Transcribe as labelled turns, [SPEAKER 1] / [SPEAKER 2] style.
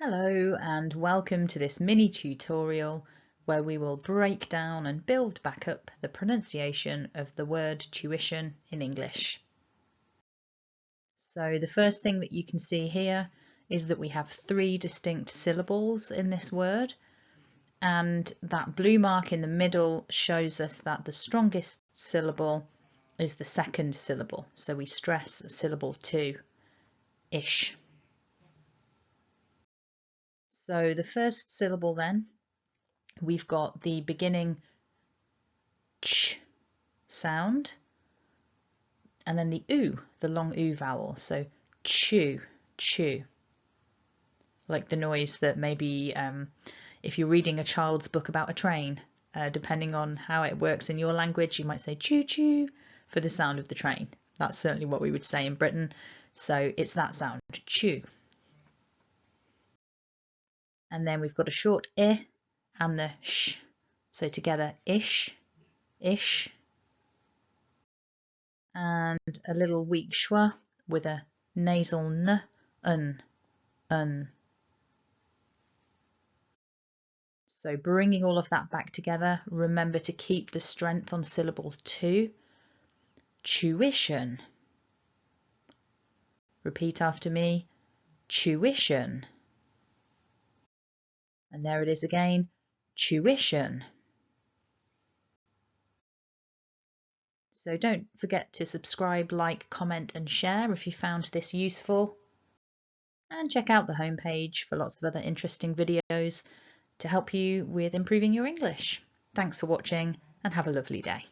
[SPEAKER 1] Hello and welcome to this mini tutorial where we will break down and build back up the pronunciation of the word tuition in English. So the first thing that you can see here is that we have 3 distinct syllables in this word, and that blue mark in the middle shows us that the strongest syllable is the second syllable, so we stress syllable 2, ish. So the first syllable then, we've got the beginning ch sound and then the oo, the long oo vowel. So chew, chew. Like the noise that maybe if you're reading a child's book about a train, depending on how it works in your language, you might say choo choo for the sound of the train. That's certainly what we would say in Britain. So it's that sound, chew. And then we've got a short I and the sh. So together, ish, ish. And a little weak schwa with a nasal n, un. So bringing all of that back together, remember to keep the strength on syllable 2. Tuition. Repeat after me, tuition. And there it is again, tuition. So don't forget to subscribe, like, comment and share if you found this useful. And check out the homepage for lots of other interesting videos to help you with improving your English. Thanks for watching and have a lovely day.